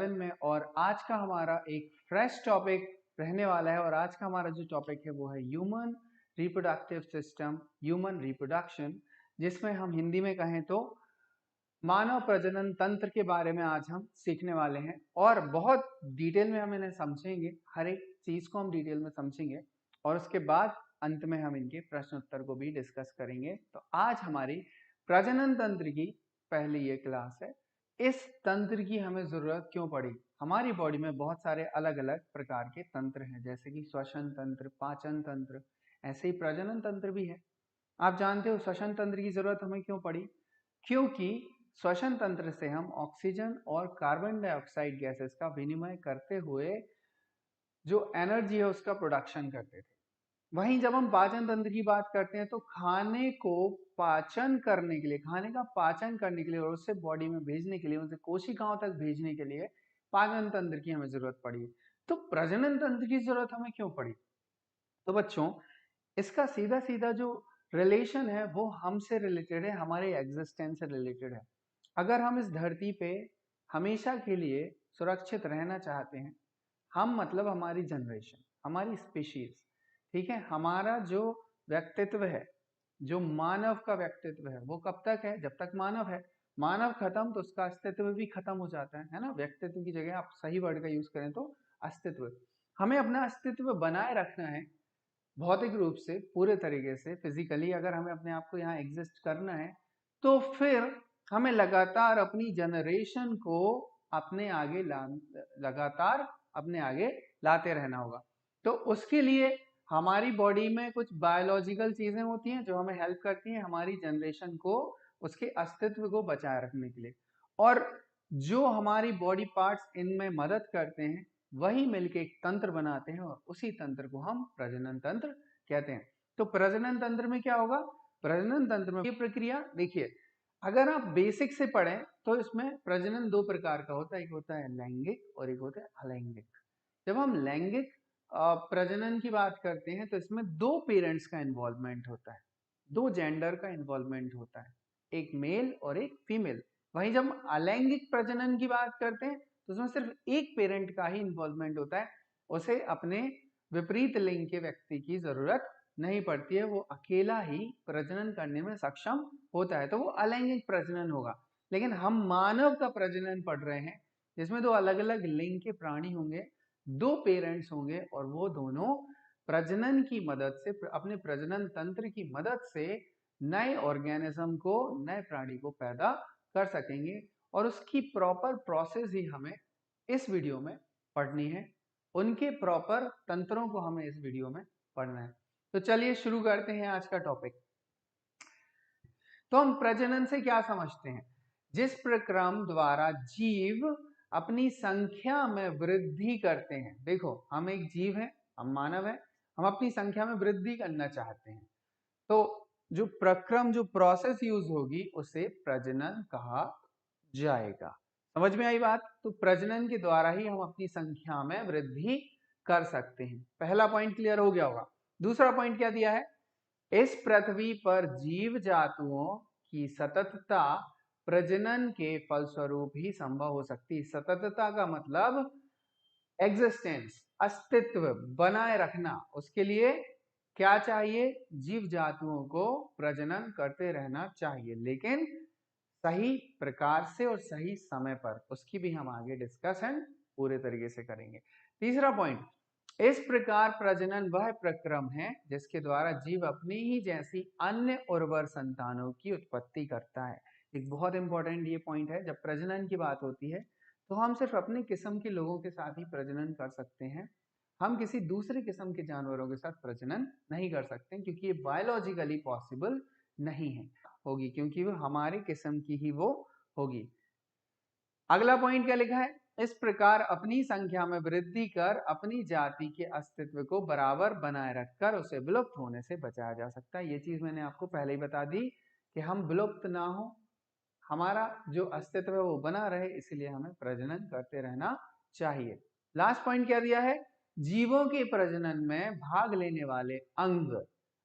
7 में, और आज का हमारा एक फ्रेश टॉपिक रहने वाला है। और आज का हमारा जो टॉपिक है वो है human reproductive system, human reproduction, जिसमें हम हिंदी में कहें तो मानव प्रजनन तंत्र के बारे में आज हम सीखने वाले हैं। और बहुत डिटेल में हम इन्हें समझेंगे, हर एक चीज को हम डिटेल में समझेंगे, और उसके बाद अंत में हम इनके प्रश्न उत्तर को भी डिस्कस करेंगे। तो आज हमारी प्रजनन तंत्र की पहली ये क्लास है। इस तंत्र की हमें जरूरत क्यों पड़ी? हमारी बॉडी में बहुत सारे अलग अलग प्रकार के तंत्र हैं, जैसे कि श्वसन तंत्र, पाचन तंत्र, ऐसे ही प्रजनन तंत्र भी है। आप जानते हो श्वसन तंत्र की जरूरत हमें क्यों पड़ी? क्योंकि श्वसन तंत्र से हम ऑक्सीजन और कार्बन डाइऑक्साइड गैसेस का विनिमय करते हुए जो एनर्जी है उसका प्रोडक्शन करते थे। वहीं जब हम पाचन तंत्र की बात करते हैं तो खाने को पाचन करने के लिए, खाने का पाचन करने के लिए और उससे बॉडी में भेजने के लिए, उसे कोशिकाओं तक भेजने के लिए पाचन तंत्र की हमें जरूरत पड़ी। तो प्रजनन तंत्र की जरूरत हमें क्यों पड़ी? तो बच्चों, इसका सीधा सीधा जो रिलेशन है वो हमसे रिलेटेड है, हमारे एग्जिस्टेंस से रिलेटेड है। अगर हम इस धरती पे हमेशा के लिए सुरक्षित रहना चाहते हैं, हम मतलब हमारी जनरेशन, हमारी स्पीशीज, ठीक है, हमारा जो व्यक्तित्व है, जो मानव का व्यक्तित्व है, वो कब तक है? जब तक मानव है। मानव खत्म तो उसका अस्तित्व भी खत्म हो जाता है ना। व्यक्तित्व की जगह आप सही वर्ड का यूज करें तो अस्तित्व। हमें अपना अस्तित्व बनाए रखना है भौतिक रूप से, पूरे तरीके से फिजिकली। अगर हमें अपने आप को यहाँ एग्जिस्ट करना है तो फिर हमें लगातार अपनी जनरेशन को अपने आगे लगातार अपने आगे लाते रहना होगा। तो उसके लिए हमारी बॉडी में कुछ बायोलॉजिकल चीजें होती हैं जो हमें हेल्प करती हैं हमारी जनरेशन को, उसके अस्तित्व को बचाए रखने के लिए। और जो हमारी बॉडी पार्ट्स इनमें मदद करते हैं वही मिलके एक तंत्र बनाते हैं, और उसी तंत्र को हम प्रजनन तंत्र कहते हैं। तो प्रजनन तंत्र में क्या होगा? प्रजनन तंत्र में ये प्रक्रिया देखिए, अगर आप बेसिक से पढ़ें तो इसमें प्रजनन दो प्रकार का होता है, एक होता है लैंगिक और एक होता है अलैंगिक। जब हम लैंगिक प्रजनन की बात करते हैं तो इसमें दो पेरेंट्स का इन्वॉल्वमेंट होता है, दो जेंडर का इन्वॉल्वमेंट होता है, एक मेल और एक फीमेल। वहीं जब अलैंगिक प्रजनन की बात करते हैं तो उसमें सिर्फ एक पेरेंट का ही इन्वॉल्वमेंट होता है, उसे अपने विपरीत लिंग के व्यक्ति की जरूरत नहीं पड़ती है, वो अकेला ही प्रजनन करने में सक्षम होता है, तो वो अलैंगिक प्रजनन होगा। लेकिन हम मानव का प्रजनन पढ़ रहे हैं जिसमें दो अलग अलग लिंग के प्राणी होंगे, दो पेरेंट्स होंगे, और वो दोनों प्रजनन की मदद से, अपने प्रजनन तंत्र की मदद से नए ऑर्गेनिज्म को, नए प्राणी को पैदा कर सकेंगे। और उसकी प्रॉपर प्रोसेस ही हमें इस वीडियो में पढ़नी है, उनके प्रॉपर तंत्रों को हमें इस वीडियो में पढ़ना है। तो चलिए शुरू करते हैं आज का टॉपिक। तो हम प्रजनन से क्या समझते हैं? जिस प्रक्रम द्वारा जीव अपनी संख्या में वृद्धि करते हैं। देखो, हम एक जीव है, हम मानव है, हम अपनी संख्या में वृद्धि करना चाहते हैं, तो जो प्रक्रम, जो प्रोसेस यूज होगी उसे प्रजनन कहा जाएगा। समझ में आई बात? तो प्रजनन के द्वारा ही हम अपनी संख्या में वृद्धि कर सकते हैं। पहला पॉइंट क्लियर हो गया होगा। दूसरा पॉइंट क्या दिया है? इस पृथ्वी पर जीव जातुओं की सततता प्रजनन के फलस्वरूप ही संभव हो सकती है। सततता का मतलब एग्जिस्टेंस, अस्तित्व बनाए रखना। उसके लिए क्या चाहिए? जीव जातुओं को प्रजनन करते रहना चाहिए, लेकिन सही प्रकार से और सही समय पर। उसकी भी हम आगे डिस्कशन पूरे तरीके से करेंगे। तीसरा पॉइंट, इस प्रकार प्रजनन वह प्रक्रम है जिसके द्वारा जीव अपनी ही जैसी अन्य उर्वर संतानों की उत्पत्ति करता है। एक बहुत इंपॉर्टेंट ये पॉइंट है। जब प्रजनन की बात होती है तो हम सिर्फ अपने किस्म के लोगों के साथ ही प्रजनन कर सकते हैं, हम किसी दूसरे किस्म के जानवरों के साथ प्रजनन नहीं कर सकते, क्योंकि ये बायोलॉजिकली पॉसिबल नहीं है होगी, क्योंकि वो हमारे किस्म की ही वो होगी। अगला पॉइंट क्या लिखा है? इस प्रकार अपनी संख्या में वृद्धि कर अपनी जाति के अस्तित्व को बराबर बनाए रखकर उसे विलुप्त होने से बचाया जा सकता है। ये चीज मैंने आपको पहले ही बता दी कि हम विलुप्त ना हो, हमारा जो अस्तित्व है वो बना रहे, इसलिए हमें प्रजनन करते रहना चाहिए। लास्ट पॉइंट क्या दिया है? जीवों के प्रजनन में भाग लेने वाले अंग।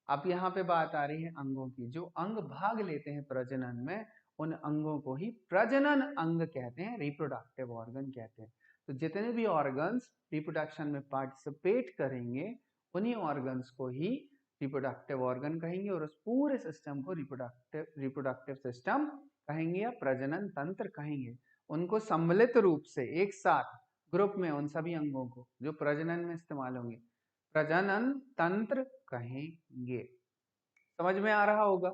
अब यहाँ पे बात आ रही है अंगों की। जो अंग भाग लेते हैं प्रजनन में उन अंगों को ही प्रजनन अंग कहते हैं, रिप्रोडक्टिव ऑर्गन कहते हैं। तो जितने भी ऑर्गन्स रिप्रोडक्शन में पार्टिसिपेट करेंगे उन्हीं ऑर्गन्स को ही रिप्रोडक्टिव ऑर्गन कहेंगे और उस पूरे सिस्टम को रिप्रोडक्टिव सिस्टम कहेंगे या प्रजनन तंत्र कहेंगे। उनको सम्मिलित रूप से एक साथ ग्रुप में उन सभी अंगों को जो प्रजनन में इस्तेमाल होंगे प्रजनन तंत्र कहेंगे। समझ में आ रहा होगा।